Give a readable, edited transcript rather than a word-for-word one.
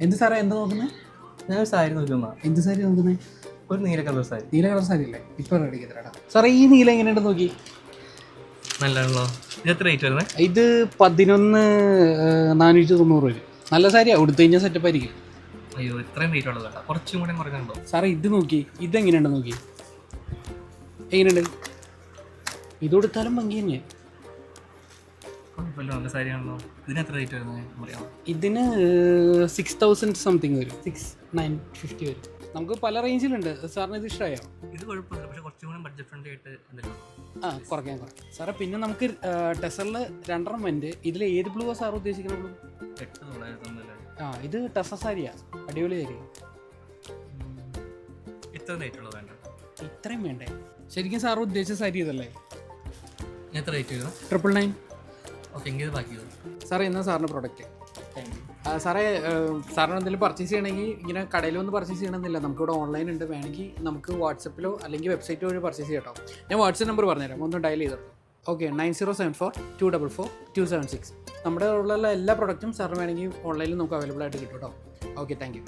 എന്ത് സാറേ എന്താ നോക്കുന്നത്? ഞാൻ സാരി നോക്കുന്ന. എന്ത് സാരി നോക്കുന്നത്? ഒരു നീല കളർ സാരി. നീല കളർ സാരി അല്ലേ? ഇപ്പം റെഡി ചെയ്തരാടാ സാറേ. ഈ നീല എങ്ങനെയുണ്ട് നോക്കി? നല്ലതാണല്ലോ. ഇത് എത്ര റേറ്റ് വരുന്നത്? ഇത് 11,490 വരും. നല്ല സാരിയാണ്, ഉടുത്തു കഴിഞ്ഞാൽ സെറ്റപ്പ് ആയിരിക്കും. അയ്യോ, ഇത്രയും റേറ്റ് ഉള്ളതല്ല, കുറച്ചും കൂടെ കുറയ്ക്കണ്ടോ? സാറേ ഇത് നോക്കി, ഇതെങ്ങനെയുണ്ട് നോക്കി? എങ്ങനെയുണ്ട്? ഇത് കൊടുത്താലും ഭംഗി തന്നെ. കുഴപ്പമില്ല, നല്ല സാരിയാണല്ലോ. ഇതിന് എത്ര റേറ്റ് വരുന്നത് അറിയാമോ? ഇതിന് 6,000 സംതിങ് വരും. 6,950 വരും. നമുക്ക് പല റേഞ്ചിലുണ്ട്. സാറിന് ഇത് ഇഷ്ടമായോ? ഇത് കുഴപ്പമില്ല, പക്ഷേ കുറച്ചും കൂടെ ബഡ്ജറ്റ് ഫ്രണ്ട്ലി ആയിട്ട് എന്തെങ്കിലും. കുറയ്ക്കാം. സാറേ പിന്നെ നമുക്ക് ടെസറിൽ 2 ഉണ്ട്. ഇതിൽ ഏത് ബ്ലൂ സാർ ഉദ്ദേശിക്കുന്ന ബ്ലൂ? 8,900. ഇത് ടെസ സാരിയാ, അടിപൊളി സാരി. ഇത്ര റേറ്റ് ഉള്ളത് വേണ്ട. ഇത്രയും വേണ്ടേ? ശരിക്കും സാർ ഉദ്ദേശിച്ച സാരി ഇതല്ലേ? എത്ര റേറ്റ് വരുന്നത്? 999. ഓക്കെ, എങ്കിൽ ബാക്കി സാറേ എന്നാ സാറിൻ്റെ പ്രോഡക്റ്റ്. Thank you. സാറേ സാറിന് എന്തെങ്കിലും പർച്ചേസ് ചെയ്യണമെങ്കിൽ ഇങ്ങനെ കടയിൽ വന്ന് പർച്ചേസ് ചെയ്യണമെന്നില്ല, നമുക്കിവിടെ ഓൺലൈൻ ഉണ്ട്. വേണമെങ്കിൽ നമുക്ക് വാട്സപ്പിലോ അല്ലെങ്കിൽ വെബ്സൈറ്റോ വഴി പർച്ചേസ് ചെയ്യാം കേട്ടോ. ഞാൻ വാട്സപ്പ് നമ്പർ പറഞ്ഞുതരാം, ഒന്ന് ഡയൽ ചെയ്തോ. ഓക്കെ, 9074242776. നമ്മുടെ ഉള്ള എല്ലാ പ്രൊഡക്റ്റും സാറിന് വേണമെങ്കിൽ ഓൺലൈനിൽ നമുക്ക് അവൈലബിൾ ആയിട്ട് കിട്ടും കേട്ടോ. Okay, thank you.